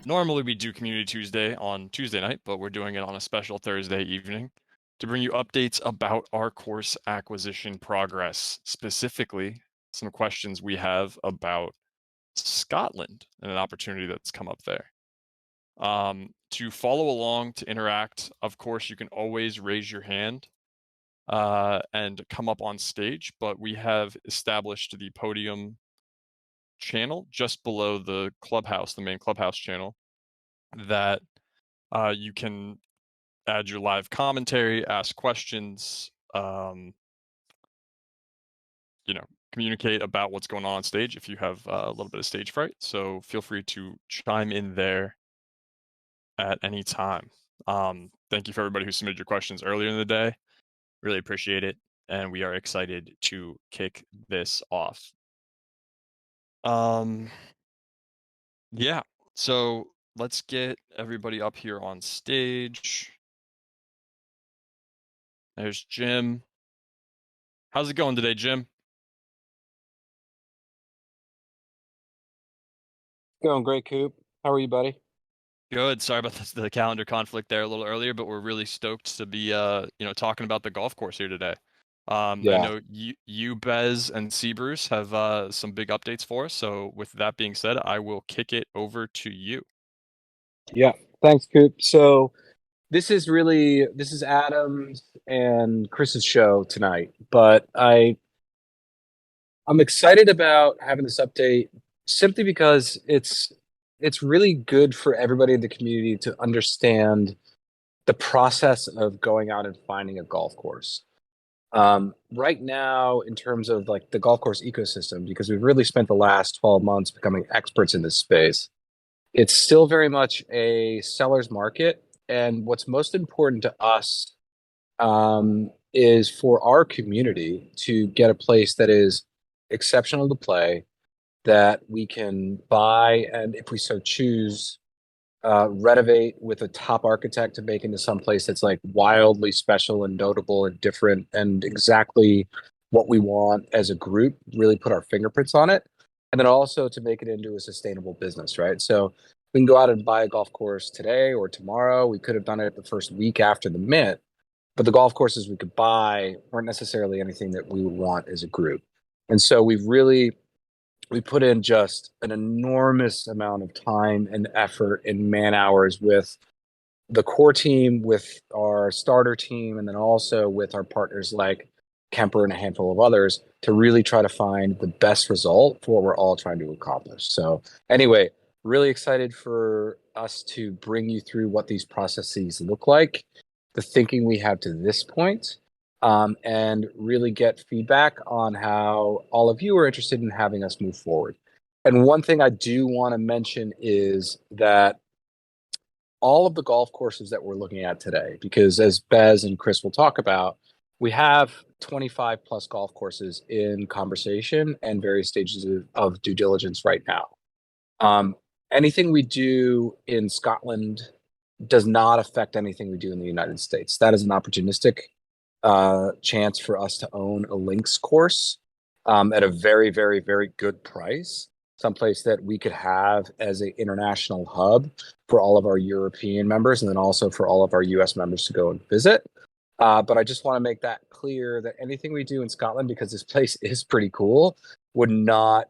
Normally we do Community Tuesday on Tuesday night, but we're doing it on a special Thursday evening to bring you updates about our course acquisition progress, specifically some questions we have about Scotland and an opportunity that's come up there. To follow along, to interact, of course, you can always raise your hand and come up on stage, but we have established the podium channel just below the clubhouse, the main clubhouse channel, that you can add your live commentary, ask questions, communicate about what's going on stage if you have a little bit of stage fright. So feel free to chime in there at any time. Thank you for everybody who submitted your questions earlier in the day. Really appreciate it. And we are excited to kick this off. Yeah, so let's get everybody up here on stage. There's Jim. How's it going today, Jim? Going great, Coop. How are you, buddy? Good. Sorry about the calendar conflict there a little earlier, but we're really stoked to be talking about the golf course here today. I Yeah. know you, Bez, and C Bruce have some big updates for us. So with that being said, I will kick it over to you. Yeah. Thanks, Coop. So this is Adam's and Chris's show tonight, but I'm excited about having this update simply because it's really good for everybody in the community to understand the process of going out and finding a golf course. Right now, in terms of like the golf course ecosystem, because we've really spent the last 12 months becoming experts in this space. It's still very much a seller's market. And what's most important to us is for our community to get a place that is exceptional to play, that we can buy, and if we so choose, renovate with a top architect to make into some place that's like wildly special and notable and different and exactly what we want as a group, really put our fingerprints on it. And then also to make it into a sustainable business, right? So we can go out and buy a golf course today or tomorrow. We could have done it the first week after the mint, but the golf courses we could buy weren't necessarily anything that we would want as a group. And so we put in just an enormous amount of time and effort and man hours with the core team, with our starter team, and then also with our partners like Kemper and a handful of others to really try to find the best result for what we're all trying to accomplish. So, anyway, really excited for us to bring you through what these processes look like, the thinking we have to this point, and really get feedback on how all of you are interested in having us move forward. And one thing I do want to mention is that all of the golf courses that we're looking at today, because as Bez and Chris will talk about, we have 25 plus golf courses in conversation and various stages of due diligence right now. Anything we do in Scotland does not affect anything we do in the United States. That is an opportunistic chance for us to own a links course at a very, very, very good price. Someplace that we could have as an international hub for all of our European members and then also for all of our US members to go and visit. But I just want to make that clear that anything we do in Scotland, because this place is pretty cool, would not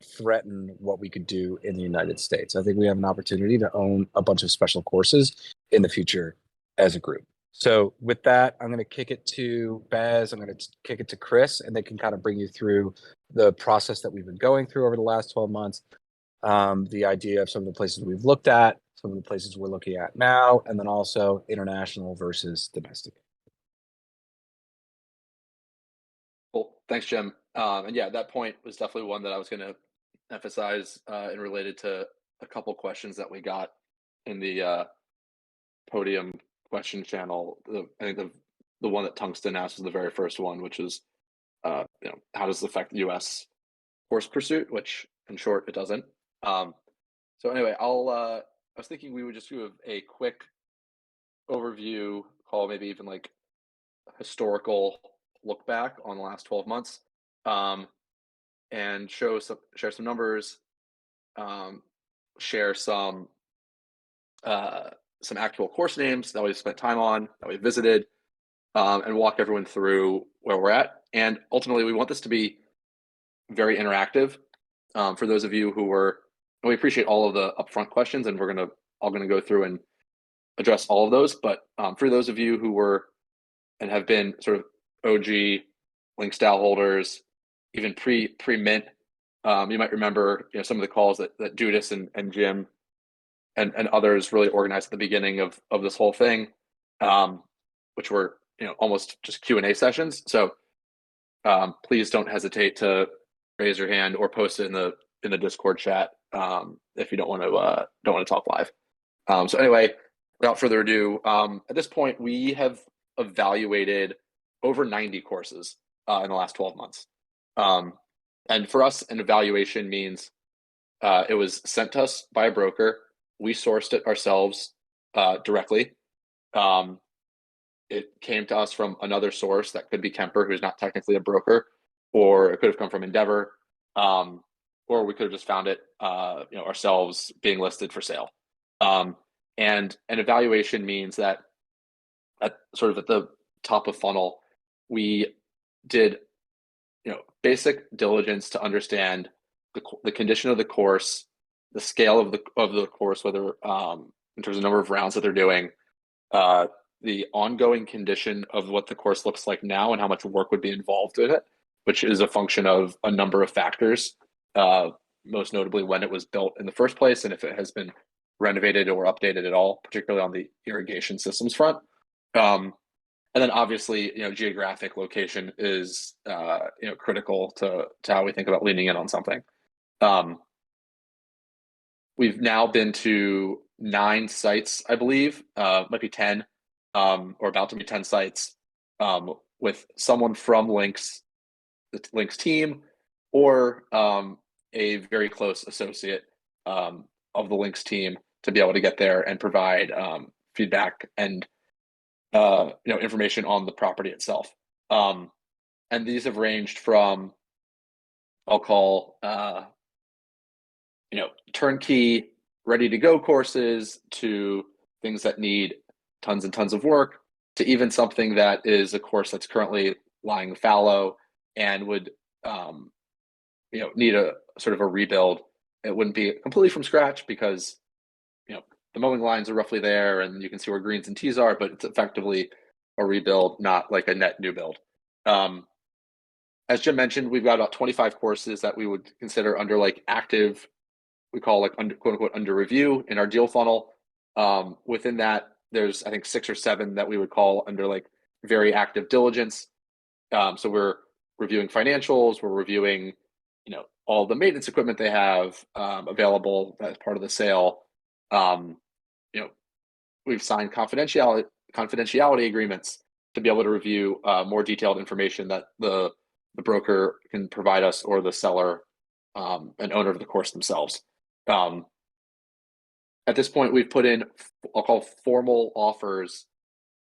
threaten what we could do in the United States. I think we have an opportunity to own a bunch of special courses in the future as a group. So with that, I'm going to kick it to Baz. I'm going to kick it to Chris, and they can kind of bring you through the process that we've been going through over the last 12 months, the idea of some of the places we've looked at, some of the places we're looking at now, and then also international versus domestic. Cool. Thanks, Jim. And yeah, that point was definitely one that I was going to emphasize and related to a couple questions that we got in the podium question channel. I think the one that Tungsten asked was the very first one, which is, how does this affect U.S. horse pursuit? Which, in short, it doesn't. So anyway, I was thinking we would just do a quick overview call, maybe even like historical look back on the last 12 months, and share some numbers, share some some actual course names that we've spent time on, that we've visited, and walk everyone through where we're at. And ultimately, we want this to be very interactive. For those of you who were, and we appreciate all of the upfront questions, and we're all gonna go through and address all of those. But for those of you who were and have been sort of OG LinksDAO holders, even pre-mint, you might remember some of the calls that Judas and Jim and others really organized at the beginning of this whole thing, which were almost just Q&A sessions. So please don't hesitate to raise your hand or post it in the Discord chat if you don't want to talk live. So anyway, without further ado, at this point we have evaluated over 90 courses in the last 12 months. And for us, an evaluation means it was sent to us by a broker. We sourced it ourselves directly. It came to us from another source that could be Kemper, who's not technically a broker, or it could have come from Endeavor, or we could have just found it ourselves being listed for sale. And an evaluation means that at the top of funnel, we did basic diligence to understand the condition of the course, the scale of the course, whether in terms of number of rounds that they're doing, the ongoing condition of what the course looks like now and how much work would be involved in it, which is a function of a number of factors, most notably when it was built in the first place and if it has been renovated or updated at all, particularly on the irrigation systems front. And then obviously, geographic location is critical to how we think about leaning in on something. We've now been to 9 sites, I believe, might be 10, or about to be 10 sites, with someone from the Links team, or a very close associate of the Links team to be able to get there and provide feedback and information on the property itself. And these have ranged from, I'll call turnkey, ready to go courses, to things that need tons and tons of work, to even something that is a course that's currently lying fallow and would need a sort of a rebuild. It wouldn't be completely from scratch because the mowing lines are roughly there and you can see where greens and tees are, but it's effectively a rebuild, not like a net new build. As Jim mentioned, we've got about 25 courses that we would consider under active, we call quote unquote under review in our deal funnel. Within that, there's I think 6 or 7 that we would call under very active diligence. So we're reviewing financials, we're reviewing all the maintenance equipment they have available as part of the sale. We've signed confidentiality agreements to be able to review more detailed information that the broker can provide us, or the seller and owner of the course themselves. At this point, we've put in, I'll call formal offers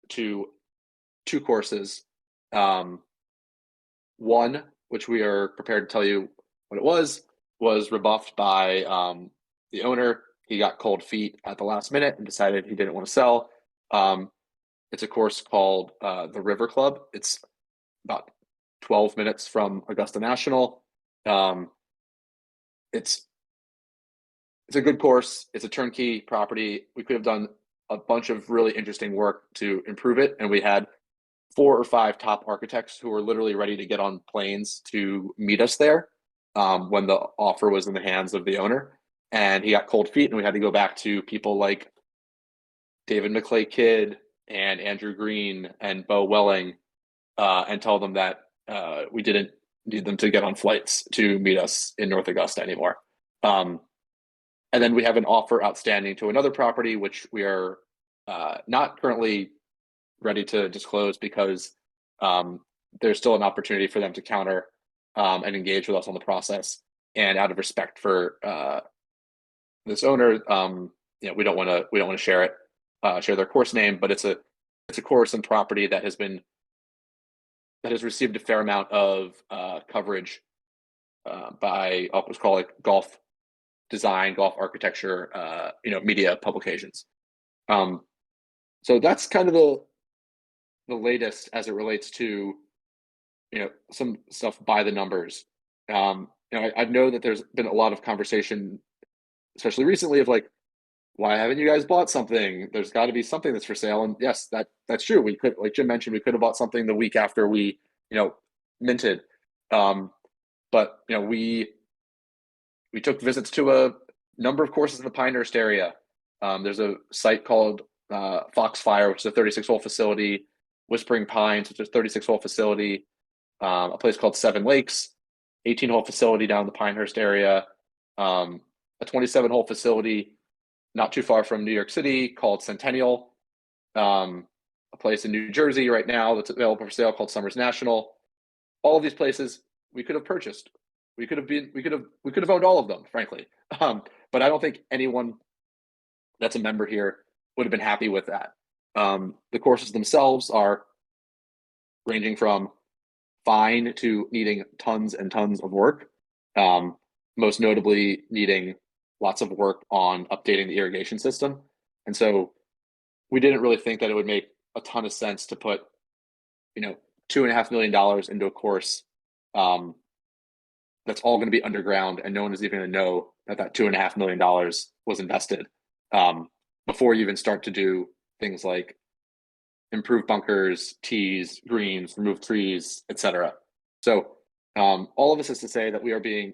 to 2 courses. One, which we are prepared to tell you what it was rebuffed by the owner. He got cold feet at the last minute and decided he didn't want to sell. It's a course called the River Club. It's about 12 minutes from Augusta National. It's a good course. It's a turnkey property. We could have done a bunch of really interesting work to improve it, and we had 4 or 5 top architects who were literally ready to get on planes to meet us there when the offer was in the hands of the owner. And he got cold feet, and we had to go back to people like David McClay Kidd and Andrew Green and Bo Welling and tell them that we didn't need them to get on flights to meet us in North Augusta anymore. And then we have an offer outstanding to another property, which we are not currently ready to disclose because there's still an opportunity for them to counter and engage with us on the process. And out of respect for this owner, we don't want to share their course name, but it's a course and property that has received a fair amount of coverage by I'll call it golf design, golf architecture, media publications. So that's kind of the latest as it relates to, some stuff by the numbers. I know that there's been a lot of conversation, especially recently, of like, why haven't you guys bought something? There's got to be something that's for sale. And yes, that's true. We could, like Jim mentioned, we could have bought something the week after we, minted. But we took visits to a number of courses in the Pinehurst area. There's a site called Foxfire, which is a 36-hole facility. Whispering Pines, which is a 36-hole facility. A place called Seven Lakes, 18-hole facility down in the Pinehurst area. A 27-hole facility not too far from New York City called Centennial. A place in New Jersey right now that's available for sale called Summers National. All of these places we could have purchased. We could have owned all of them, frankly. But I don't think anyone that's a member here would have been happy with that. The courses themselves are ranging from fine to needing tons and tons of work. Most notably needing lots of work on updating the irrigation system. And so we didn't really think that it would make a ton of sense to put, $2.5 million into a course that's all going to be underground and no one is even going to know that $2.5 million was invested before you even start to do things like improve bunkers, tees, greens, remove trees, etc. So all of this is to say that we are being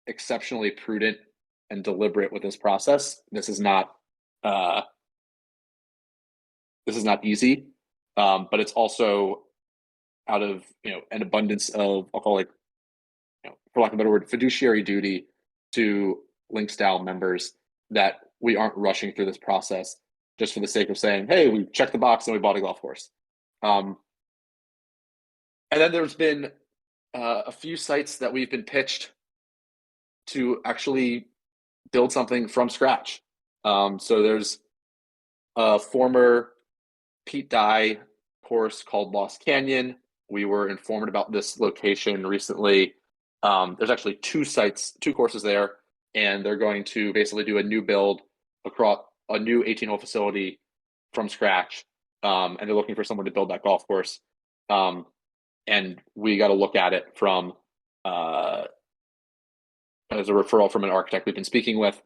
exceptionally prudent and deliberate with this process. This is not easy, but it's also out of an abundance of, I'll call it, for lack of a better word, fiduciary duty to LinksDAO members, that we aren't rushing through this process just for the sake of saying, hey, we checked the box and we bought a golf course. And then there's been a few sites that we've been pitched to actually build something from scratch. So there's a former Pete Dye course called Lost Canyon. We were informed about this location recently. There's actually two courses there, and they're going to basically do a new build across a new 18-hole facility from scratch. And they're looking for someone to build that golf course. And we got to look at it from as a referral from an architect we've been speaking with.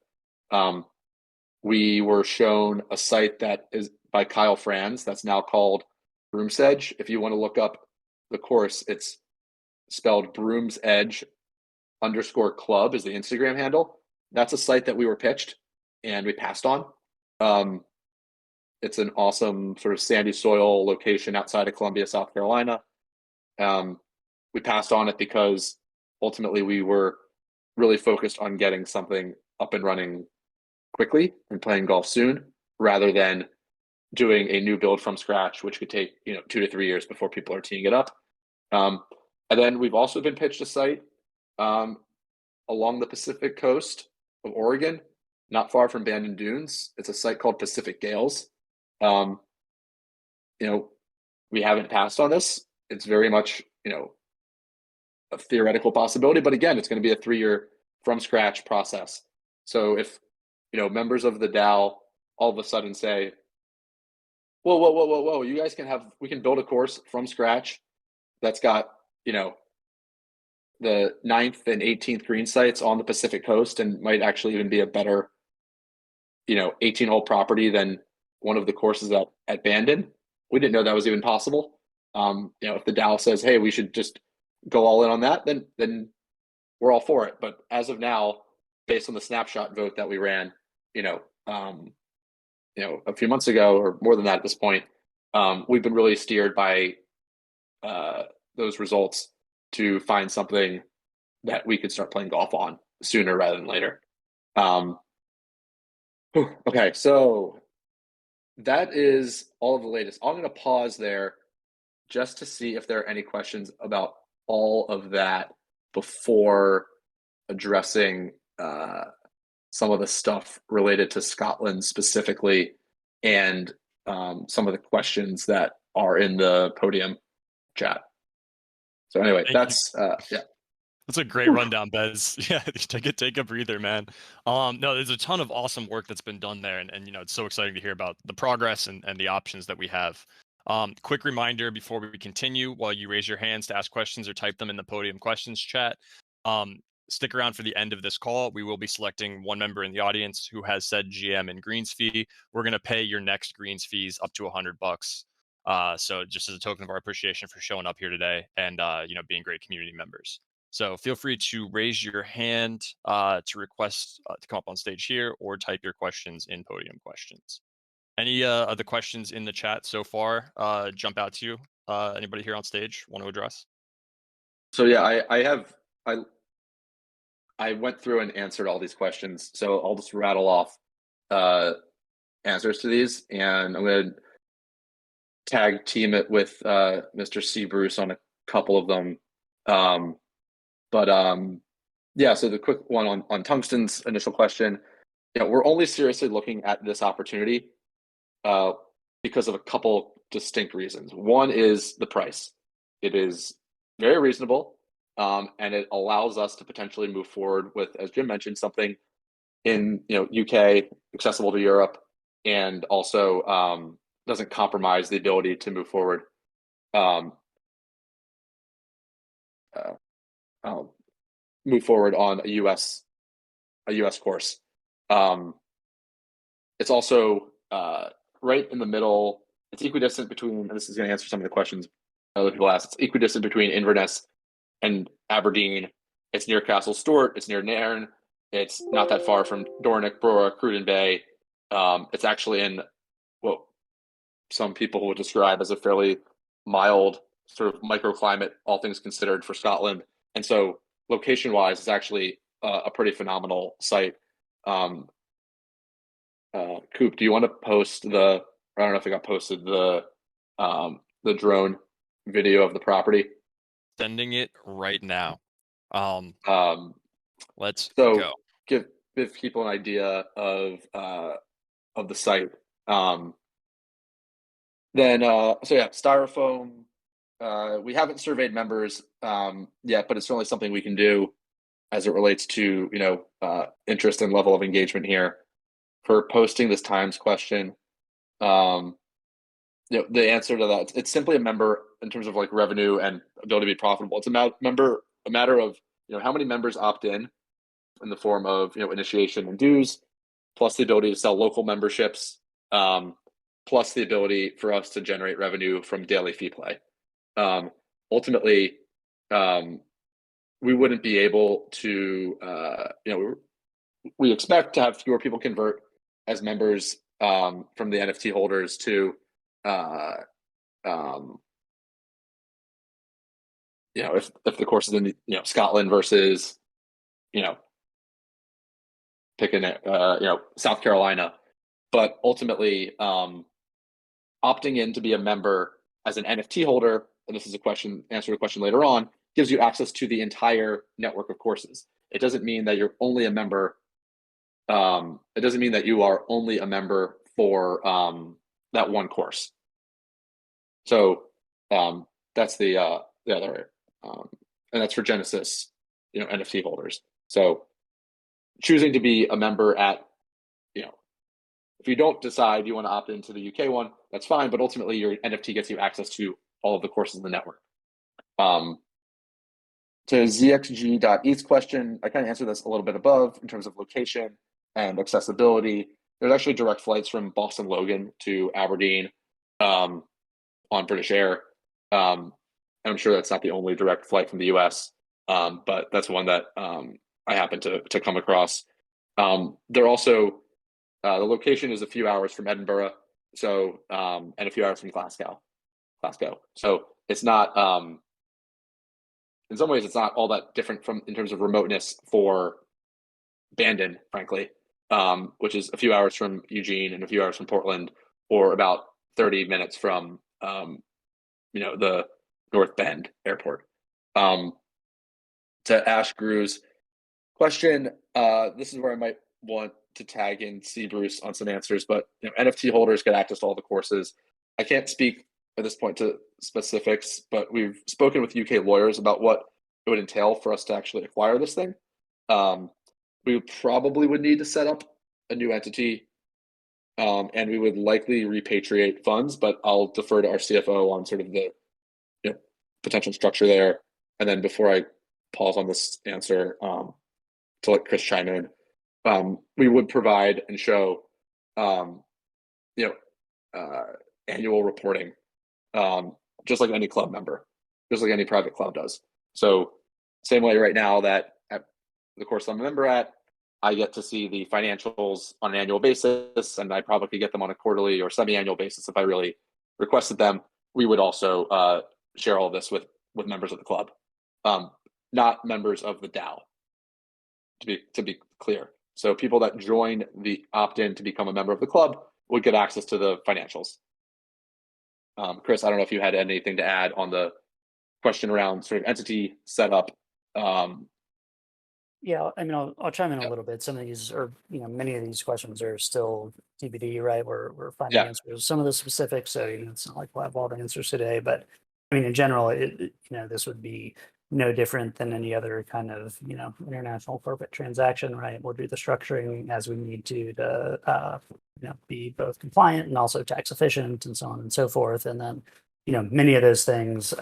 We were shown a site that is by Kyle Franz that's now called Broom's Edge. If you want to look up the course, it's spelled Broom's Edge _club is the Instagram handle. That's a site that we were pitched and we passed on. It's an awesome sort of sandy soil location outside of Columbia, South Carolina. We passed on it because ultimately we were really focused on getting something up and running quickly and playing golf soon, rather than doing a new build from scratch, which could take 2 to 3 years before people are teeing it up. And then we've also been pitched a site along the Pacific coast of Oregon, not far from Bandon Dunes. It's a site called Pacific Gales. We haven't passed on this. It's very much a theoretical possibility, but again, it's going to be a 3-year from scratch process. So if members of the DAO all of a sudden say, whoa, you guys we can build a course from scratch that's got the 9th and 18th green sites on the Pacific coast and might actually even be a better 18-hole property than one of the courses at Bandon. We didn't know that was even possible. If the DAO says, hey, we should just go all in on that, then we're all for it. But as of now, based on the snapshot vote that we ran, a few months ago, or more than that at this point, we've been really steered by those results to find something that we could start playing golf on sooner rather than later. Okay, so that is all of the latest. I'm going to pause there just to see if there are any questions about all of that before addressing some of the stuff related to Scotland specifically, and some of the questions that are in the podium chat. So anyway, yeah. That's a great rundown, Bez. Yeah, take a breather, man. No, there's a ton of awesome work that's been done there, and it's so exciting to hear about the progress and the options that we have. Quick reminder before we continue, while you raise your hands to ask questions or type them in the podium questions chat, um, stick around for the end of this call. We will be selecting one member in the audience who has said GM and Greens fee. We're going to pay your next Greens fees up to $100. So just as a token of our appreciation for showing up here today and being great community members. So feel free to raise your hand to request to come up on stage here, or type your questions in podium questions. Any other questions in the chat so far jump out to you? Anybody here on stage want to address? So yeah, I went through and answered all these questions. So I'll just rattle off answers to these, and I'm going to tag team it with Mr. C. Bruce on a couple of them. Yeah, so the quick one on Tungsten's initial question, we're only seriously looking at this opportunity because of a couple distinct reasons. One is the price. It is very reasonable, and it allows us to potentially move forward with, as Jim mentioned, something in UK, accessible to Europe, and also doesn't compromise the ability to move forward. Move forward on a US course. It's also right in the middle. It's equidistant between, and this is going to answer some of the questions other people asked. It's equidistant between Inverness and Aberdeen. It's near Castle Stewart. It's near Nairn. It's not that far from Dornoch, Brora, Cruden Bay. It's actually in what some people would describe as a fairly mild sort of microclimate, all things considered, for Scotland. And so location-wise, it's actually a pretty phenomenal site. Coop, do you want to post I don't know if it got posted, the drone video of the property? Sending it right now. Let's so go. Give people an idea of the site. Styrofoam. We haven't surveyed members yet, but it's certainly something we can do as it relates to interest and level of engagement here. For posting this times question, the answer to that, it's simply a member in terms of like revenue and ability to be profitable. It's a matter of how many members opt in the form of initiation and dues, plus the ability to sell local memberships, plus the ability for us to generate revenue from daily fee play. Ultimately, we wouldn't be able to, we expect to have fewer people convert as members from the NFT holders to, if the course is in Scotland versus, picking South Carolina, but ultimately opting in to be a member as an NFT holder, and this is answer a question later on, gives you access to the entire network of courses. It doesn't mean that you're only a member. It doesn't mean that you are only a member for that one course. So that's the other, and that's for Genesis, NFT holders. So choosing to be a member at, if you don't decide you want to opt into the UK one, that's fine. But ultimately, your NFT gets you access to all of the courses in the network. To ZXG.ETH's question, I kind of answered this a little bit above in terms of location and accessibility. There's actually direct flights from Boston Logan to Aberdeen on British Air. I'm sure that's not the only direct flight from the US, but that's one that I happen to come across. They're also, the location is a few hours from Edinburgh, so and a few hours from Glasgow. So it's not, in some ways, it's not all that different in terms of remoteness for Bandon, frankly, which is a few hours from Eugene and a few hours from Portland, or about 30 minutes from the North Bend airport. To Ash Grew's question, this is where I might want to tag in C. Bruce on some answers, but NFT holders get access to all the courses. I can't speak at this point to specifics, but we've spoken with UK lawyers about what it would entail for us to actually acquire this thing. We probably would need to set up a new entity, and we would likely repatriate funds, but I'll defer to our CFO on sort of the potential structure there. And then before I pause on this answer, to let Chris chime in, we would provide and show, annual reporting, just like any club member, just like any private club does. So same way right now that at the course I'm a member at, I get to see the financials on an annual basis, and I probably could get them on a quarterly or semi-annual basis if I really requested them. We would also share all this with members of the club, not members of the DAO, to be clear. So people that join the opt-in to become a member of the club would get access to the financials. Chris, I don't know if you had anything to add on the question around sort of entity setup. Yeah, I mean, I'll chime in a little bit. Some of these, or many of these questions are still TBD, right? We're finding Yeah. answers. Some of the specifics, so it's not like we'll have all the answers today. But I mean, in general, this would be no different than any other kind of international corporate transaction, right? We'll do the structuring as we need to be both compliant and also tax efficient, and so on and so forth. And then many of those things,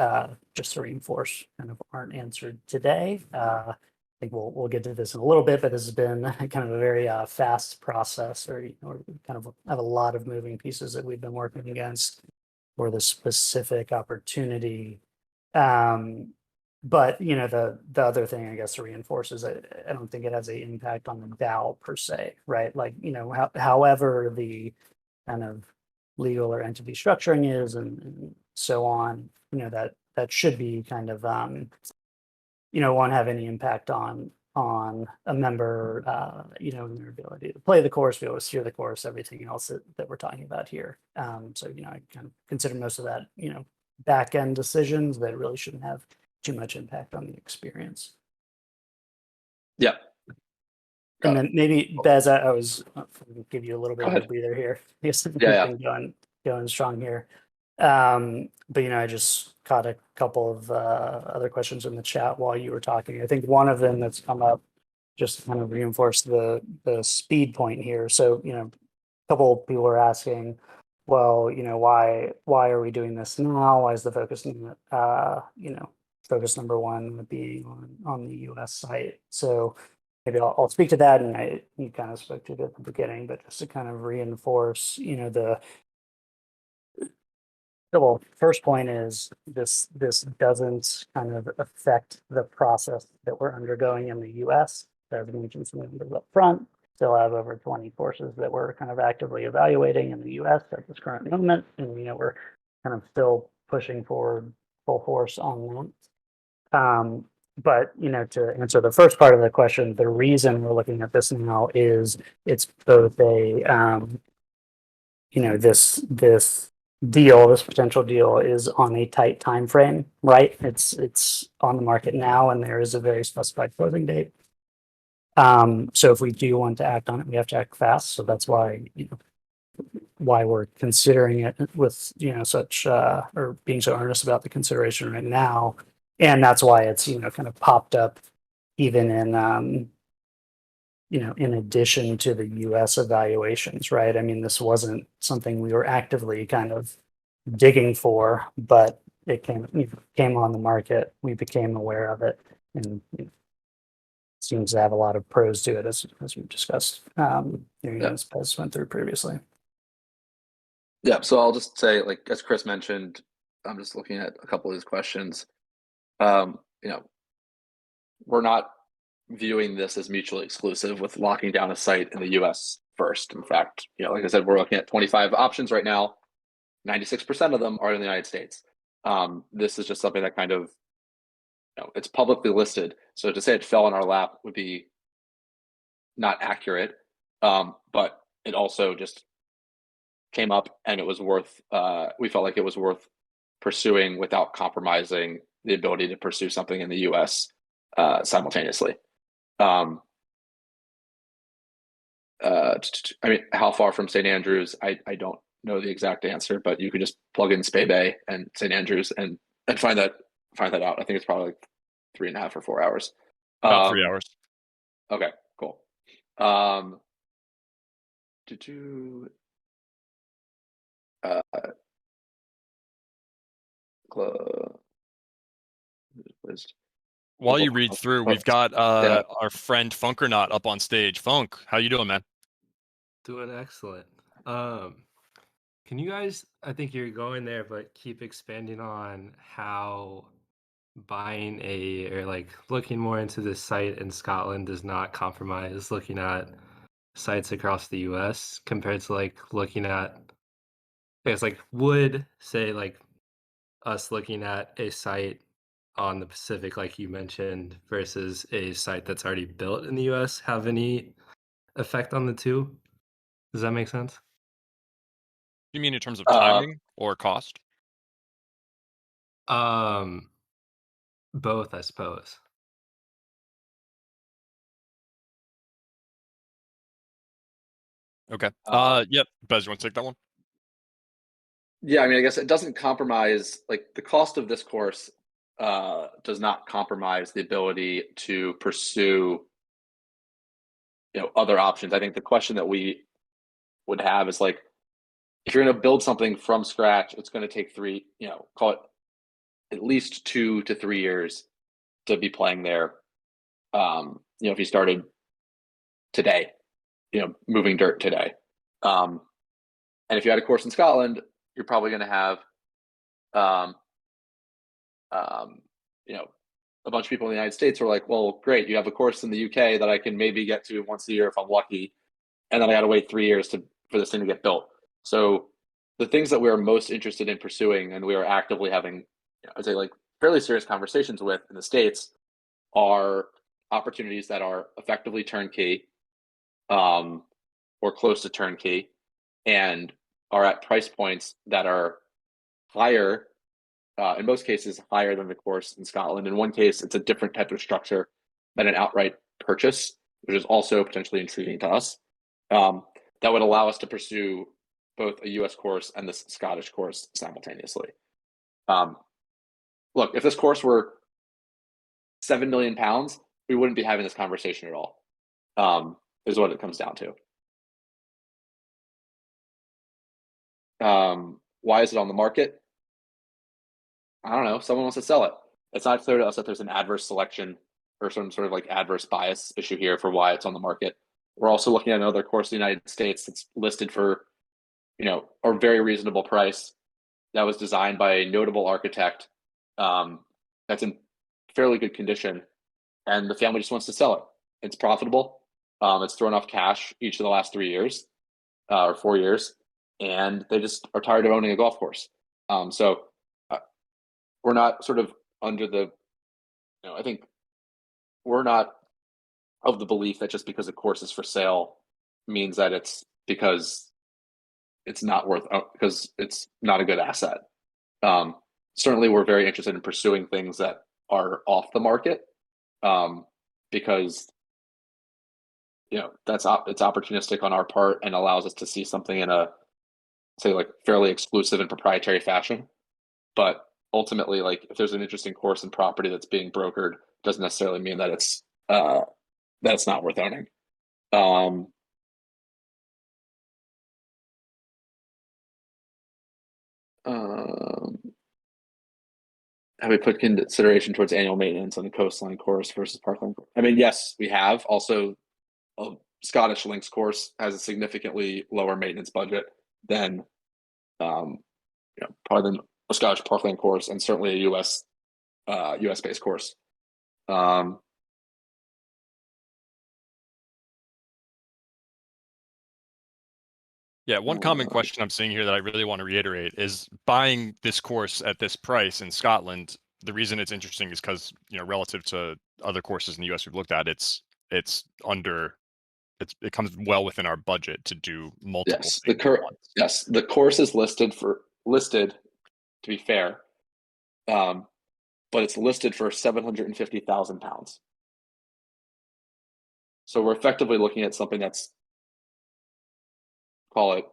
just to reinforce, kind of aren't answered today. I think we'll get to this in a little bit, but this has been kind of a very fast process, or we kind of have a lot of moving pieces that we've been working against for the specific opportunity. But the other thing, I guess, to reinforce is I don't think it has an impact on the DAO per se, right? Like however the kind of legal or entity structuring is, and so on, that should be kind of won't have any impact on a member, and their ability to play the course, be able to steer the course, everything else that we're talking about here. So I kind of consider most of that back end decisions that really shouldn't have too much impact on the experience. Yeah. And then maybe Bez, I was give you a little bit of a breather here. Yes, yeah. Going strong here. But I just caught a couple of other questions in the chat while you were talking. I think one of them that's come up just to kind of reinforce the speed point here. So a couple of people are asking, well, why are we doing this now? Why is the focus focus number one being on the US site? So maybe I'll speak to that, and you kind of spoke to it at the beginning, but just to kind of reinforce well, first point is this doesn't kind of affect the process that we're undergoing in the US. As mentioned some numbers up front, still have over 20 courses that we're kind of actively evaluating in the US at this current moment, and we're kind of still pushing forward full force on that. But to answer the first part of the question, the reason we're looking at this now is it's both a this potential deal is on a tight time frame, right? It's on the market now, and there is a very specified closing date. So if we do want to act on it, we have to act fast. So that's why why we're considering it with such or being so earnest about the consideration right now. And that's why it's kind of popped up even in in addition to the US evaluations, right? I mean, this wasn't something we were actively kind of digging for, but it came on the market. We became aware of it, and seems to have a lot of pros to it, as we've discussed. As Pez went through previously. Yeah, so I'll just say, like, as Chris mentioned, I'm just looking at a couple of his questions. We're not viewing this as mutually exclusive with locking down a site in the US first. In fact, like I said, we're looking at 25 options right now. 96% of them are in the United States. This is just something that kind of, it's publicly listed. So to say it fell in our lap would be not accurate. But it also just came up, and it was worth, we felt like it was worth pursuing without compromising the ability to pursue something in the US simultaneously. I mean, how far from St. Andrews? I don't know the exact answer, but you could just plug in Spey Bay and St. Andrews and find that out. I think it's probably like 3.5 or 4 hours. About 3 hours. Okay, cool. Did you While you read through, we've got Yeah. our friend Funkernaut up on stage. Funk, how you doing, man? Doing excellent. Can you guys, I think you're going there, but keep expanding on how buying or like looking more into this site in Scotland does not compromise looking at sites across the US compared to like looking at, I guess, like would say like us looking at a site on the Pacific, like you mentioned, versus a site that's already built in the US have any effect on the two? Does that make sense? You mean in terms of timing or cost? Both, I suppose. Okay. Yep. Bez, you want to take that one? Yeah, I mean, I guess it doesn't compromise, like the cost of this course does not compromise the ability to pursue, other options. I think the question that we would have is like, if you're going to build something from scratch, it's going to take call it at least 2 to 3 years to be playing there. If you started today, moving dirt today. And if you had a course in Scotland, you're probably going to have, a bunch of people in the United States who are like, well, great, you have a course in the UK that I can maybe get to once a year if I'm lucky. And then I got to wait 3 years for this thing to get built. So the things that we are most interested in pursuing and we are actively having, I'd say like fairly serious conversations with in the States are opportunities that are effectively turnkey, or close to turnkey, and are at price points that are higher, in most cases, higher than the course in Scotland. In one case, it's a different type of structure than an outright purchase, which is also potentially intriguing to us. That would allow us to pursue both a US course and this Scottish course simultaneously. Look, if this course were £7 million, we wouldn't be having this conversation at all, is what it comes down to. Why is it on the market? I don't know. Someone wants to sell it. It's not clear to us that there's an adverse selection or some sort of like adverse bias issue here for why it's on the market. We're also looking at another course in the United States that's listed for, a very reasonable price, that was designed by a notable architect, that's in fairly good condition, and the family just wants to sell it. It's profitable. It's thrown off cash each of the last 3 years, or 4 years, and they just are tired of owning a golf course. So we're not sort of under the, I think we're not of the belief that just because a course is for sale means that it's because it's not because it's not a good asset. Certainly, we're very interested in pursuing things that are off the market, because it's opportunistic on our part and allows us to see something in a, say, like fairly exclusive and proprietary fashion. But ultimately, like if there's an interesting course and property that's being brokered, doesn't necessarily mean that it's not worth owning. Have we put consideration towards annual maintenance on the coastline course versus parkland course? I mean, yes, we have. Also, a Scottish links course has a significantly lower maintenance budget than, probably than a Scottish parkland course, and certainly a US based course. Yeah, one common question I'm seeing here that I really want to reiterate is buying this course at this price in Scotland. The reason it's interesting is because, relative to other courses in the US we've looked at, it comes well within our budget to do multiple Yes, things at once. yes, the course is listed, to be fair, but it's listed for £750,000. So we're effectively looking at something that's, call it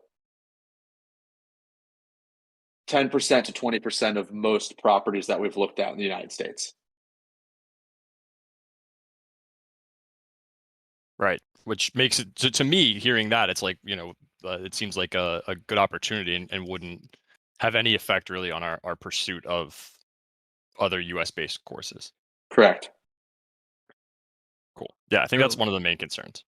10% to 20% of most properties that we've looked at in the United States. Right. Which makes it to me hearing that it's like, it seems like a good opportunity and wouldn't have any effect really on our pursuit of other US based courses. Correct. Cool. Yeah, I think that's So one of the main concerns.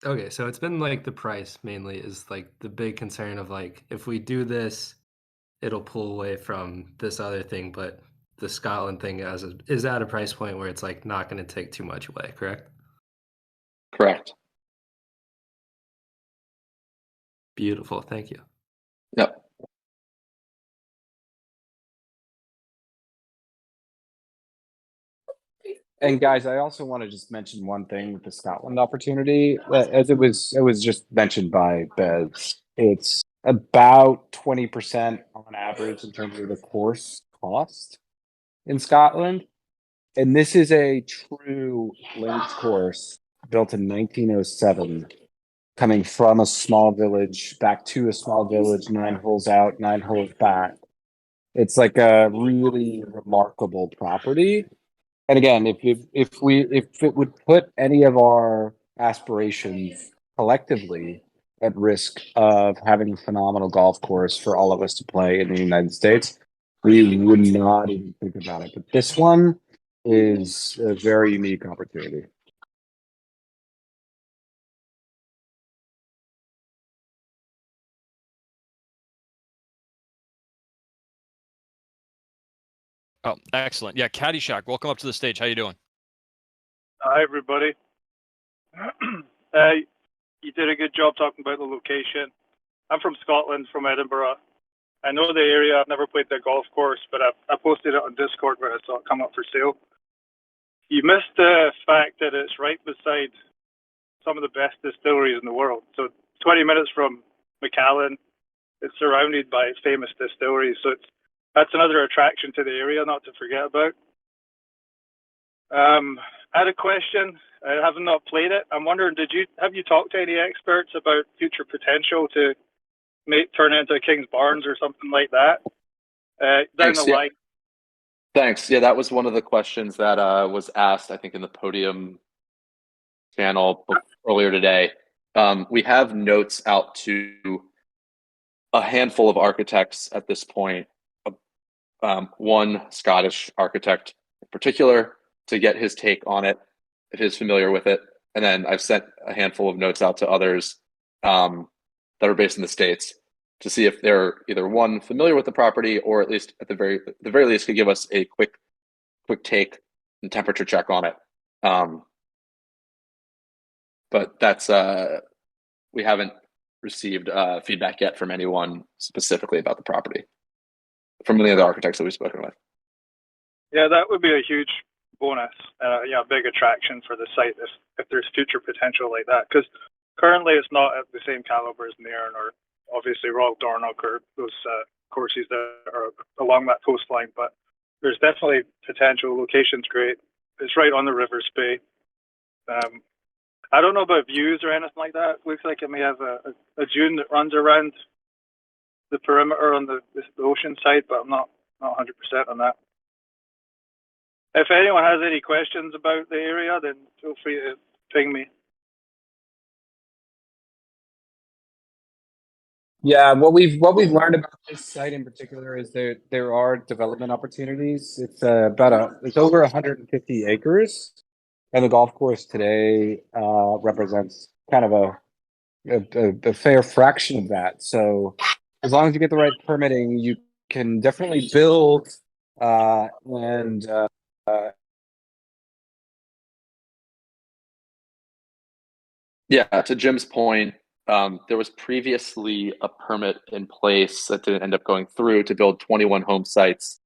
okay, so it's been like the price mainly is like the big concern of like if we do this, it'll pull away from this other thing, but the Scotland thing is at a price point where it's like not going to take too much away, correct? Correct. Beautiful, thank you. Yep. And guys, I also want to just mention one thing with the Scotland opportunity, as it was just mentioned by Bez. It's about 20% on average in terms of the course cost in Scotland. And this is a true links course built in 1907, coming from a small village back to a small village, 9 holes out, 9 holes back. It's like a really remarkable property. And again, if it would put any of our aspirations collectively at risk of having a phenomenal golf course for all of us to play in the United States, we would not even think about it. But this one is a very unique opportunity. Oh, excellent. Yeah, Caddyshack, welcome up to the stage. How you doing? Hi, everybody. You did a good job talking about the location. I'm from Scotland, from Edinburgh. I know the area. I've never played the golf course, but I posted it on Discord where I saw it come up for sale. You missed the fact that it's right beside some of the best distilleries in the world. So 20 minutes from Macallan, it's surrounded by famous distilleries. So that's another attraction to the area not to forget about. I had a question. I have not played it. I'm wondering, have you talked to any experts about future potential to turn it into a King's Barnes or something like that down Thanks, the yeah. line? Thanks. Yeah, that was one of the questions that was asked, I think, in the Podium channel earlier today. We have notes out to a handful of architects at this point. One Scottish architect in particular to get his take on it, if he's familiar with it. And then I've sent a handful of notes out to others that are based in the States to see if they're either one familiar with the property or at least at the very least could give us a quick take and temperature check on it. But that's we haven't received feedback yet from anyone specifically about the property from any of the architects that we've spoken with. Yeah, that would be a huge bonus. Yeah, big attraction for the site if there's future potential like that. Because currently it's not at the same caliber as Nairn or obviously Royal Dornoch or those courses that are along that coastline. But there's definitely potential. Location's great. It's right on the River Spey. I don't know about views or anything like that. Looks like it may have a dune that runs around the perimeter on the ocean side, but I'm not 100% on that. If anyone has any questions about the area, then feel free to ping me. Yeah, what we've learned about this site in particular is there are development opportunities. It's it's over 150 acres, and the golf course today represents kind of a fair fraction of that. So as long as you get the right permitting, you can definitely build and Yeah, to Jim's point, there was previously a permit in place that didn't end up going through to build 21 home sites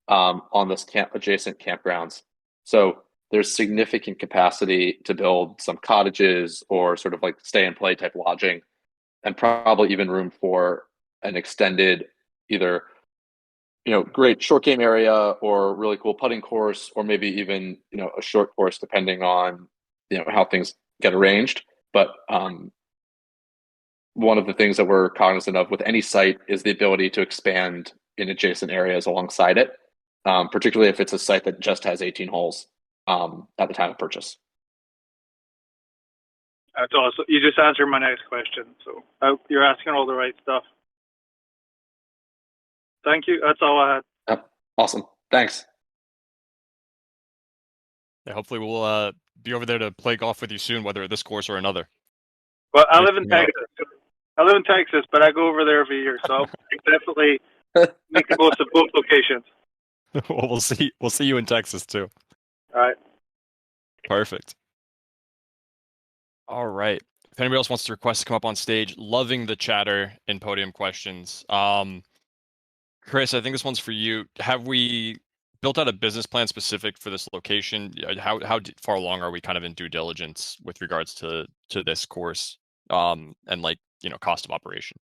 on this adjacent campgrounds. So there's significant capacity to build some cottages or sort of like stay and play type lodging, and probably even room for an extended either great short game area or really cool putting course, or maybe even a short course depending on how things get arranged. But one of the things that we're cognizant of with any site is the ability to expand in adjacent areas alongside it, particularly if it's a site that just has 18 holes at the time of purchase. That's awesome. You just answered my next question. So you're asking all the right stuff. Thank you. That's all I had. Yep. Awesome. Thanks. Yeah, hopefully we'll be over there to play golf with you soon, whether at this course or another. Well, I Thanks live in for coming Texas. I live in Texas, but I go over there every year, so I'll definitely make the most of both locations. Well, we'll see you in Texas too. All right. Perfect. All right. If anybody else wants to request to come up on stage, loving the chatter and podium questions. Chris, I think this one's for you. Have we built out a business plan specific for this location? How far along are we kind of in due diligence with regards to this course, and like, cost of operation?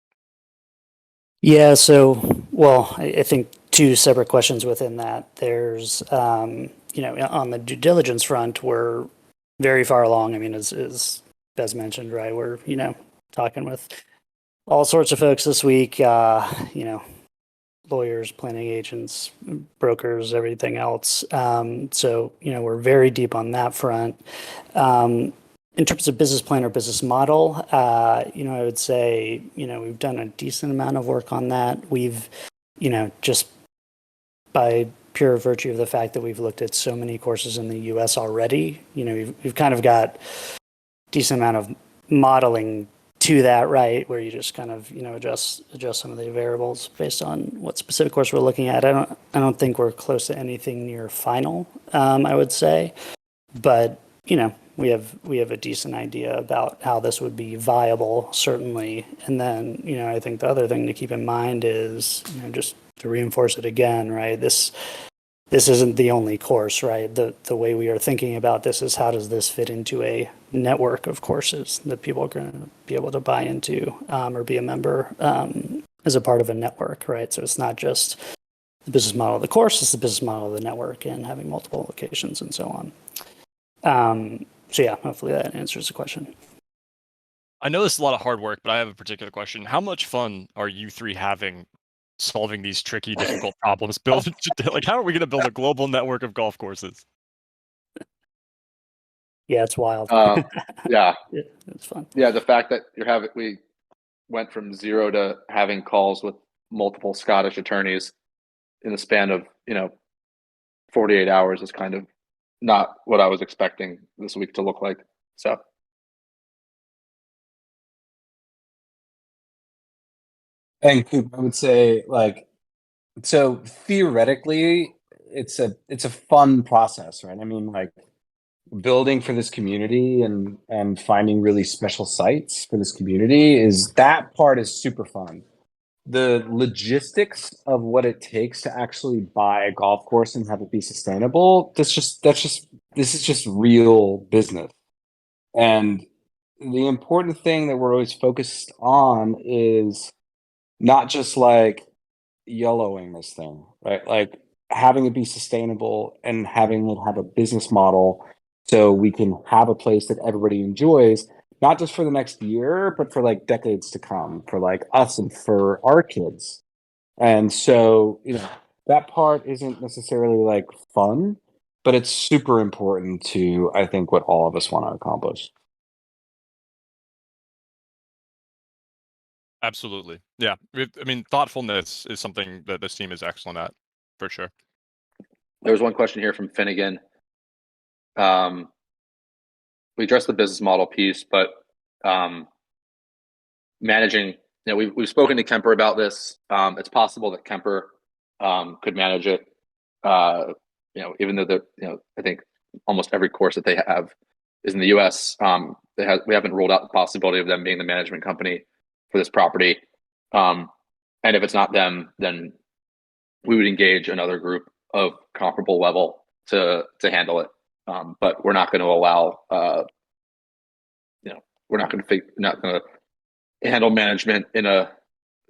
Yeah, so, well, I think two separate questions within that. There's, on the due diligence front, we're very far along. I mean, as Bez mentioned, right, we're, talking with all sorts of folks this week, lawyers, planning agents, brokers, everything else. So, we're very deep on that front. In terms of business plan or business model, I would say, we've done a decent amount of work on that. We've, just by pure virtue of the fact that we've looked at so many courses in the US already, we've kind of got decent amount of modeling to that, right, where you just kind of, adjust some of the variables based on what specific course we're looking at. I don't think we're close to anything near final, I would say, but, we have a decent idea about how this would be viable, certainly. And then, I think the other thing to keep in mind is, just to reinforce it again, right? This isn't the only course, right? The way we are thinking about this is how does this fit into a network of courses that people are going to be able to buy into, or be a member, as a part of a network, right? So it's not just the business model of the course, it's the business model of the network and having multiple locations and so on. So yeah, hopefully that answers the question. I know this is a lot of hard work, but I have a particular question. How much fun are you three having solving these tricky, difficult problems? Like, how are we going to build a global network of golf courses? Yeah, it's wild. Yeah. It's fun. Yeah, the fact that we went from 0 to having calls with multiple Scottish attorneys in the span of 48 hours is kind of not what I was expecting this week to look like. So And Coop, I would say, so theoretically, it's a fun process, right? I mean, building for this community and finding really special sites for this community, that part is super fun. The logistics of what it takes to actually buy a golf course and have it be sustainable, this is just real business. And the important thing that we're always focused on is not just YOLOing this thing, right? Like having it be sustainable and having it have a business model so we can have a place that everybody enjoys, not just for the next year, but for decades to come, for us and for our kids. And so, that part isn't necessarily fun, but it's super important to, I think, what all of us want to accomplish. Absolutely. Yeah. I mean, thoughtfulness is something that this team is excellent at, for sure. there was one question here from Finnegan. We addressed the business model piece, but managing, we've spoken to Kemper about this. It's possible that Kemper could manage it. Even though I think almost every course that they have is in the US. We haven't ruled out the possibility of them being the management company for this property. And if it's not them, then we would engage another group of comparable level to handle it. But we're not going to allow, we're not going to handle management in a,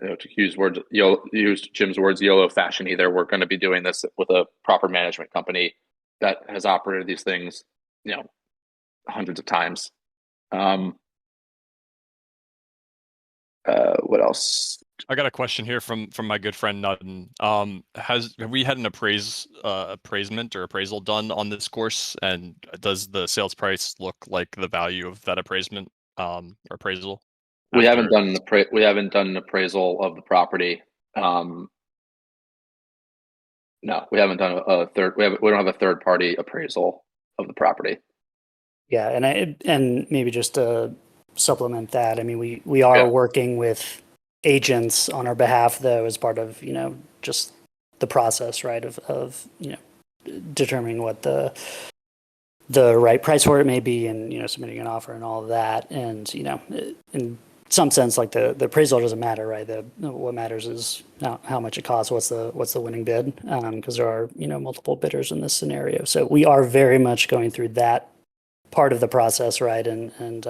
to use Jim's words, YOLO fashion either. We're going to be doing this with a proper management company that has operated these things, hundreds of times. What else? I got a question here from my good friend Nutton. Have we had an appraisement or appraisal done on this course, and does the sales price look like the value of that appraisement appraisal? We haven't after- done an appraisal of the property. No, we haven't done a third. We don't have a third party appraisal of the property. Yeah, and maybe just to supplement that, I mean, we are working with agents on our behalf, though, as part of, you know, just the process, right, of you know, determining what the right price for it may be, and, you know, submitting an offer and all of that. And, you know, in some sense, like the appraisal doesn't matter, right? What matters is how much it costs, what's the winning bid, because there are, you know, multiple bidders in this scenario. So we are very much going through that part of the process, right? And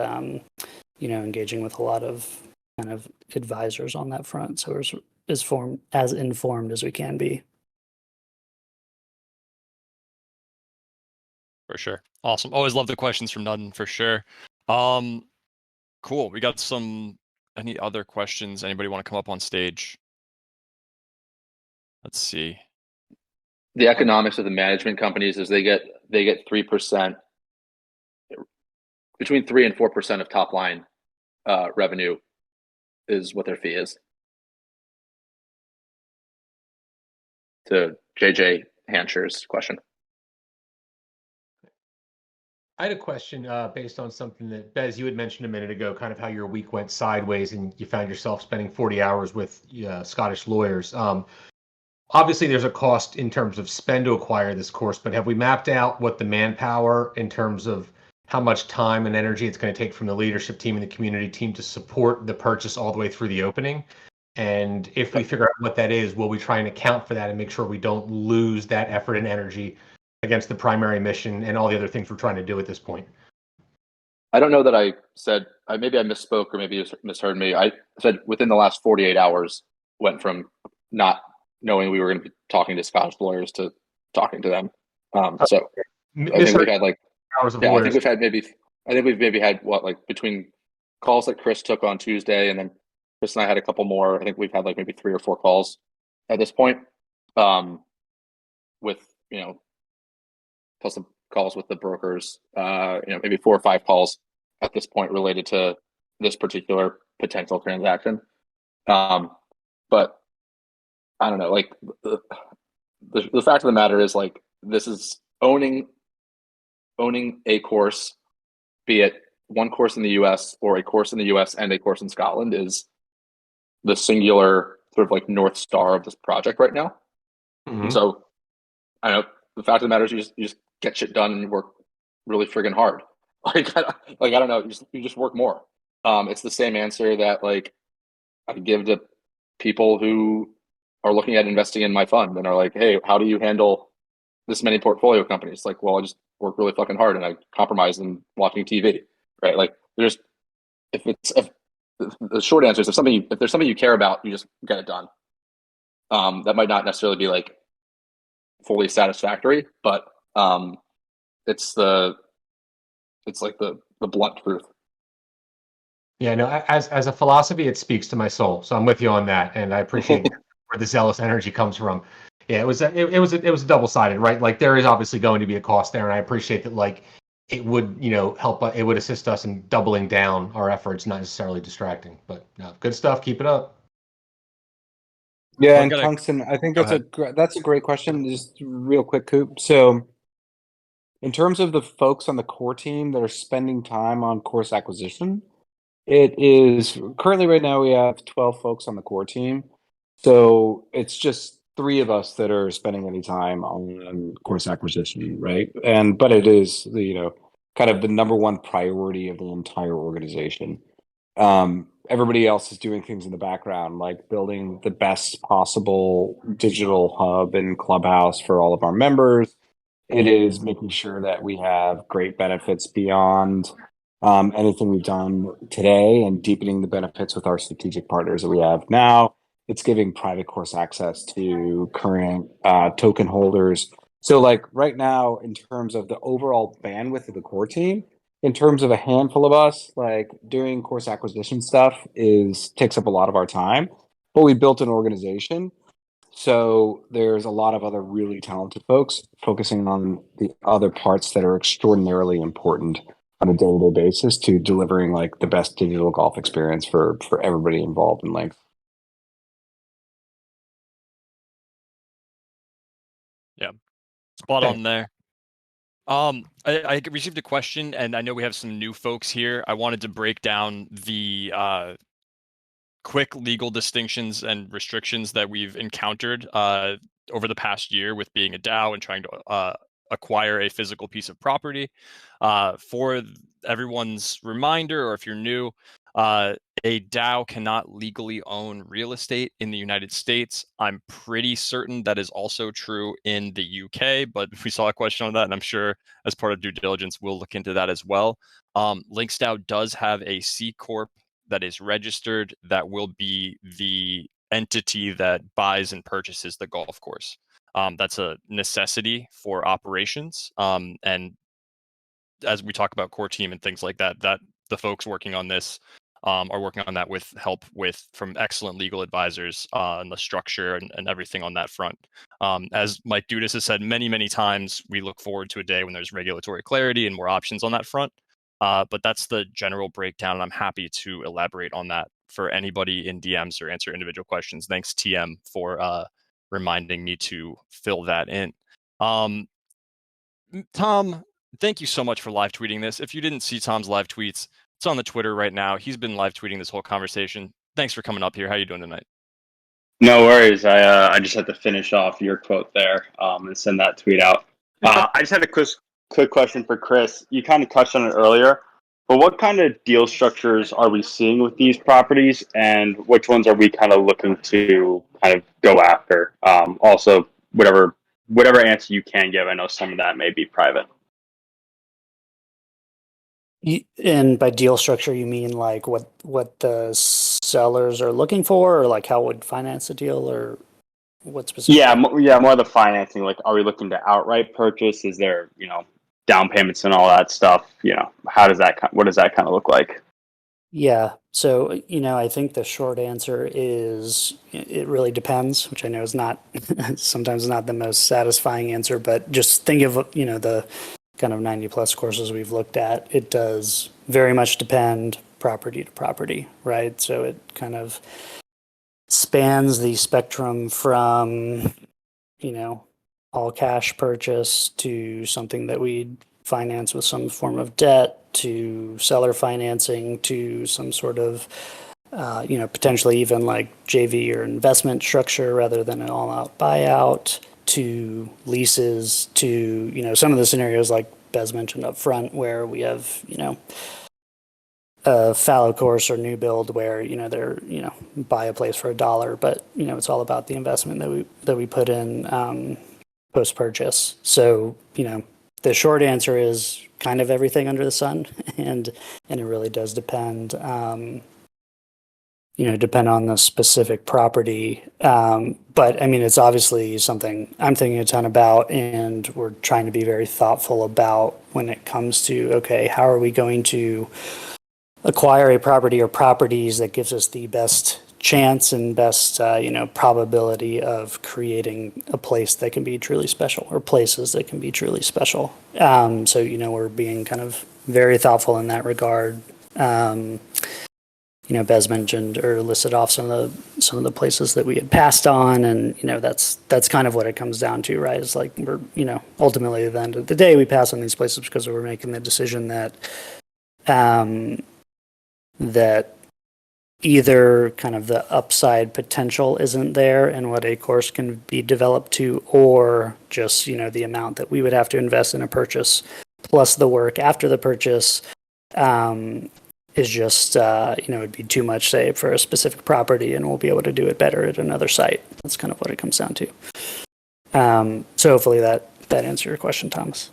you know, engaging with a lot of kind of advisors on that front. So we're as informed as we can be. For sure. Awesome. Always love the questions from Nudden, for sure. Cool. We got any other questions? Anybody want to come up on stage? Let's see. The economics of the management companies is they get 3%, between 3 and 4% of top line revenue is what their fee is. To JJ Hansher's question. I had a question based on something that, Bez, you had mentioned a minute ago, kind of how your week went sideways and you found yourself spending 40 hours with Scottish lawyers. Obviously, there's a cost in terms of spend to acquire this course, but have we mapped out what the manpower in terms of how much time and energy it's going to take from the leadership team and the community team to support the purchase all the way through the opening? And if we figure out what that is, will we try and account for that and make sure we don't lose that effort and energy against the primary mission and all the other things we're trying to do at this point? I don't know that I said, maybe I misspoke or maybe you misheard me. I said within the last 48 hours went from not knowing we were going to be talking to Scottish lawyers to talking to them. So I think we've had like hours of I lawyers. think we've maybe had what, like between calls that Chris took on Tuesday and then Chris and I had a couple more. I think we've had like maybe 3 or 4 calls at this point. With, you know, plus some calls with the brokers, you know, maybe 4 or 5 calls at this point related to this particular potential transaction. But I don't know, like the fact of the matter is, like, this is owning a course, be it one course in the US or a course in the US and a course in Scotland, is the singular sort of like North Star of this project right now. Mhm. So I know the fact of the matter is you just get shit done and you work really friggin' hard. I don't know, you just work more. It's the same answer that like I give to people who are looking at investing in my fund and are like, hey, how do you handle this many portfolio companies? Like, well, I just work really fucking hard and I compromise in watching TV, right? Like, the short answer is if there's something you care about, you just get it done. That might not necessarily be like fully satisfactory, but it's like the blunt truth. Yeah, no, as a philosophy, it speaks to my soul. So I'm with you on that, and I appreciate where the zealous energy comes from. Yeah, it was a double-sided, right? Like there is obviously going to be a cost there, and I appreciate that. Like it would, you know, help. It would assist us in doubling down our efforts, not necessarily distracting. But no, good stuff. Keep it up. Yeah, and gotta- Tungsten, I think Go that's a great question. Just real quick, Coop. So, in terms of the folks on the core team that are spending time on course acquisition, it is currently right now we have 12 folks on the core team. So it's just 3 of us that are spending any time on course acquisition, right? But it is the, you know, kind of the number one priority of the entire organization. Everybody else is doing things in the background, like building the best possible digital hub and clubhouse for all of our members. It is making sure that we have great benefits beyond anything we've done today and deepening the benefits with our strategic partners that we have now. It's giving private course access to current token holders. So like right now, in terms of the overall bandwidth of the core team, in terms of a handful of us, like doing course acquisition stuff takes up a lot of our time, but we built an organization. So there's a lot of other really talented folks focusing on the other parts that are extraordinarily important on a day-to-day basis to delivering like the best digital golf experience for everybody involved in Links. Yeah, spot Okay. on there. I received a question, and I know we have some new folks here. I wanted to break down the quick legal distinctions and restrictions that we've encountered over the past year with being a DAO and trying to acquire a physical piece of property. For everyone's reminder, or if you're new, a DAO cannot legally own real estate in the United States. I'm pretty certain that is also true in the UK, but we saw a question on that, and I'm sure as part of due diligence, we'll look into that as well. LinksDAO does have a C Corp that is registered that will be the entity that buys and purchases the golf course. That's a necessity for operations. And as we talk about core team and things like that, that the folks working on this are working on that with help from excellent legal advisors and the structure and everything on that front. As Mike Dudas has said many times, we look forward to a day when there's regulatory clarity and more options on that front. But that's the general breakdown, and I'm happy to elaborate on that for anybody in DMs or answer individual questions. Thanks, TM, for reminding me to fill that in. Tom, thank you so much for live tweeting this. If you didn't see Tom's live tweets, it's on the Twitter right now. He's been live tweeting this whole conversation. Thanks for coming up here. How you doing tonight? No worries. I just had to finish off your quote there and send that tweet out. I just had a quick question for Chris. You kind of touched on it earlier, but what kind of deal structures are we seeing with these properties, and which ones are we kind of looking to kind of go after? Also, whatever answer you can give. I know some of that may be private. And by deal structure, you mean like what the sellers are looking for, or like how would finance a deal, or what specifically? Yeah, more of the financing. Like, are we looking to outright purchase? Is there, down payments and all that stuff? What does that kind of look like? Yeah. So, I think the short answer is it really depends, which I know is not sometimes not the most satisfying answer, but just think of, the kind of 90 plus courses we've looked at. It does very much depend property to property, right? So it kind of spans the spectrum from, all cash purchase to something that we finance with some form of debt to seller financing to some sort of, potentially even like JV or investment structure rather than an all-out buyout to leases to, some of the scenarios like Bez mentioned up front where we have, a fallow course or new build where, they're, buy a place for $1, but, it's all about the investment that we put in post-purchase. So, the short answer is kind of everything under the sun, and it really does depend, depend on the specific property. But I mean, it's obviously something I'm thinking a ton about, and we're trying to be very thoughtful about when it comes to, okay, how are we going to acquire a property or properties that gives us the best chance and best, probability of creating a place that can be truly special, or places that can be truly special. So, we're being kind of very thoughtful in that regard. Bez mentioned or listed off some of the places that we had passed on, and that's kind of what it comes down to, right? It's like we're ultimately at the end of the day we pass on these places because we're making the decision that that either kind of the upside potential isn't there and what a course can be developed to, or just the amount that we would have to invest in a purchase plus the work after the purchase is just, it'd be too much, say, for a specific property, and we'll be able to do it better at another site. That's kind of what it comes down to. So hopefully that answers your question, Thomas.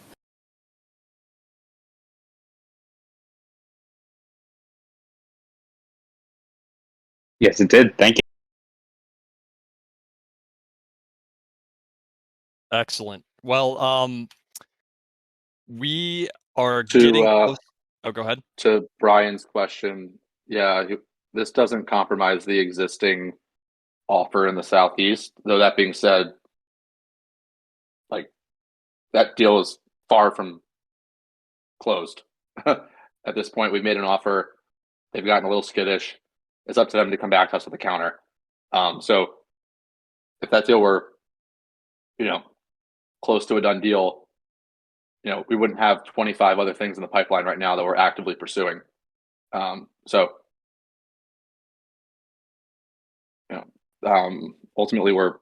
Yes, it did. Thank you. Excellent. Well, we are To getting close. Oh, go ahead. To Brian's question, yeah, this doesn't compromise the existing offer in the Southeast. Though that being said, like that deal is far from closed. at this point, we've made an offer. They've gotten a little skittish. It's up to them to come back to us with a counter. So if that deal were, close to a done deal, we wouldn't have 25 other things in the pipeline right now that we're actively pursuing. Ultimately we're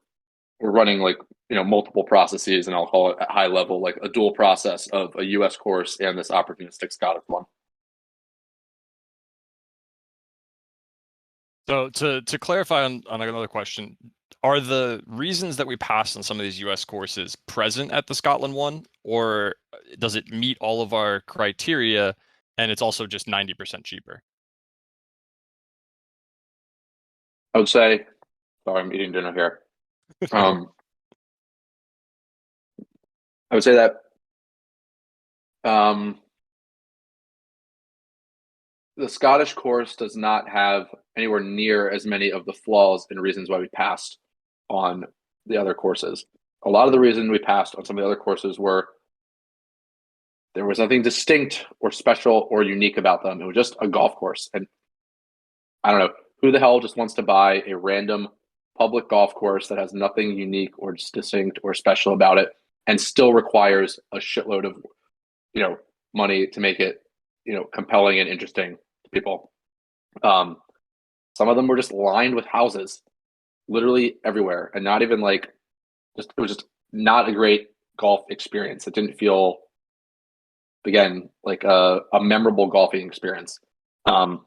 running like, multiple processes, and I'll call it at high level, like a dual process of a US course and this opportunistic Scottish one. So to clarify on another question, are the reasons that we passed on some of these US courses present at the Scotland one, or does it meet all of our criteria and it's also just 90% cheaper? I would say, sorry, I'm eating dinner here. I would say that the Scottish course does not have anywhere near as many of the flaws and reasons why we passed on the other courses. A lot of the reason we passed on some of the other courses were there was nothing distinct or special or unique about them. It was just a golf course. And I don't know, who the hell just wants to buy a random public golf course that has nothing unique or distinct or special about it and still requires a shitload of, money to make it, compelling and interesting to people. Some of them were just lined with houses literally everywhere, and not even like it was just not a great golf experience. It didn't feel, again, like a memorable golfing experience. A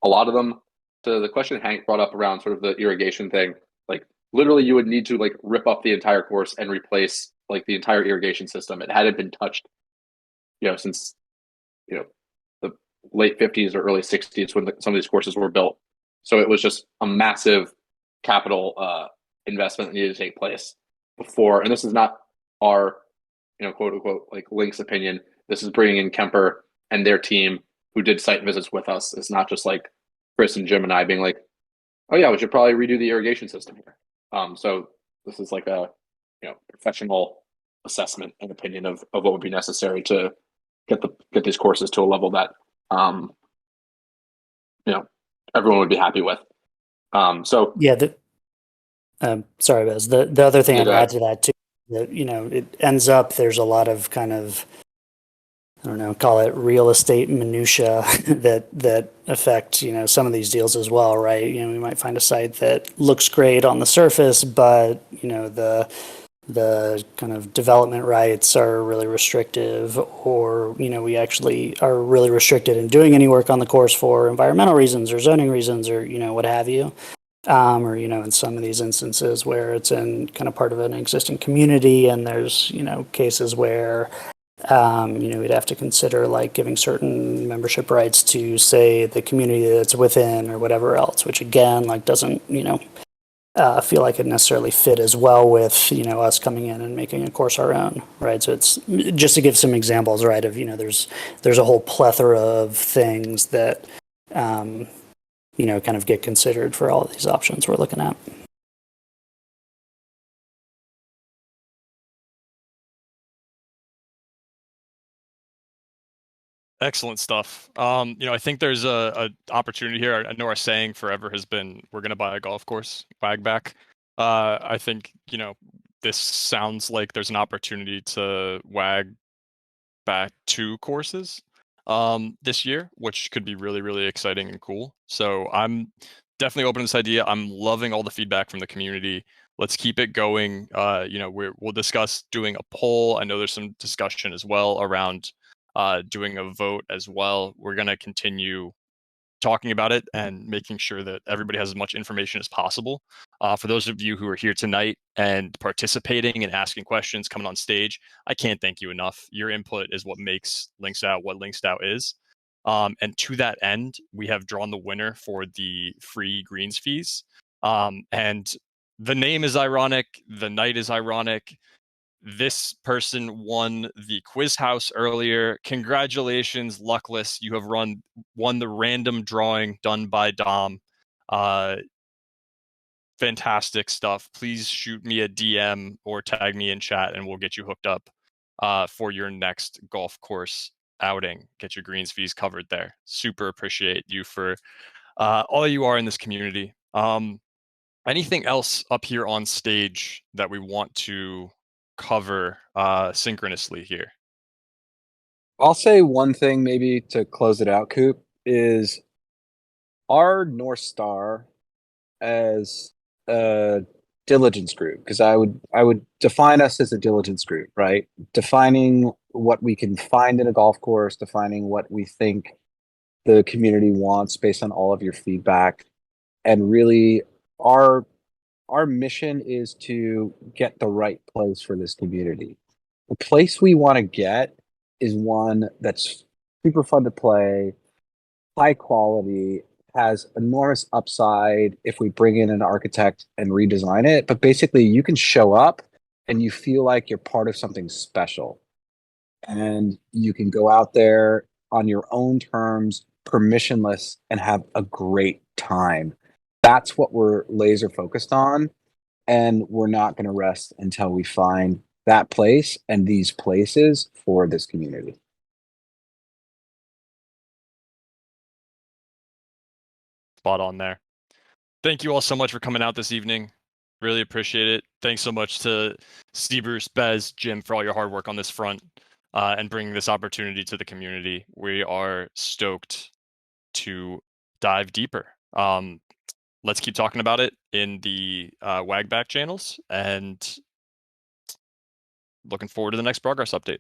lot of them, to the question Hank brought up around sort of the irrigation thing, like literally you would need to like rip up the entire course and replace like the entire irrigation system. It hadn't been touched, since, the late 50s or early 60s when some of these courses were built. So it was just a massive capital investment that needed to take place before. And this is not our, quote unquote, like Link's opinion. This is bringing in Kemper and their team who did site visits with us. It's not just like Chris and Jim and I being like, oh yeah, we should probably redo the irrigation system here. So this is like a, professional assessment and opinion of what would be necessary to get these courses to a level that, everyone would be happy with. So Yeah. Sorry, Bez. The other thing Yeah, I'd go add ahead. to that too, that it ends up there's a lot of kind of, I don't know, call it real estate minutia that affect some of these deals as well, right? We might find a site that looks great on the surface, but the kind of development rights are really restrictive, or we actually are really restricted in doing any work on the course for environmental reasons or zoning reasons or what have you. Or in some of these instances where it's in kind of part of an existing community, and there's cases where we'd have to consider like giving certain membership rights to, say, the community that's within or whatever else, which again like doesn't feel like it necessarily fit as well with us coming in and making a course our own, right? So it's just to give some examples, right? Of there's a whole plethora of things that kind of get considered for all of these options we're looking at. Excellent stuff. I think there's a opportunity here. I know our saying forever has been, we're going to buy a golf course, wag back. I think, this sounds like there's an opportunity to wag back 2 courses this year, which could be really, really exciting and cool. So I'm definitely open to this idea. I'm loving all the feedback from the community. Let's keep it going. We'll discuss doing a poll. I know there's some discussion as well around doing a vote as well. We're going to continue talking about it and making sure that everybody has as much information as possible. For those of you who are here tonight and participating and asking questions, coming on stage, I can't thank you enough. Your input is what makes LinksDAO what LinksDAO is. And to that end, we have drawn the winner for the free greens fees. And the name is ironic. The night is ironic. This person won the quiz house earlier. Congratulations, Luckless. You have won the random drawing done by Dom. Fantastic stuff. Please shoot me a DM or tag me in chat and we'll get you hooked up for your next golf course outing, get your greens fees covered there. Super appreciate you for all you are in this community. Anything else up here on stage that we want to cover synchronously here? I'll say one thing maybe to close it out, Coop, is our North Star as a diligence group, because I would define us as a diligence group, right? Defining what we can find in a golf course, defining what we think the community wants based on all of your feedback, and really our mission is to get the right place for this community. The place we want to get is one that's super fun to play, high quality, has enormous upside if we bring in an architect and redesign it. But basically, you can show up and you feel like you're part of something special. And you can go out there on your own terms, permissionless, and have a great time. That's what we're laser focused on. And we're not going to rest until we find that place and these places for this community. Spot on there. Thank you all so much for coming out this evening. Really appreciate it. Thanks so much to Steve Bruce, Bez, Jim for all your hard work on this front and bringing this opportunity to the community. We are stoked to dive deeper. Let's keep talking about it in the Wagback channels, and looking forward to the next progress update.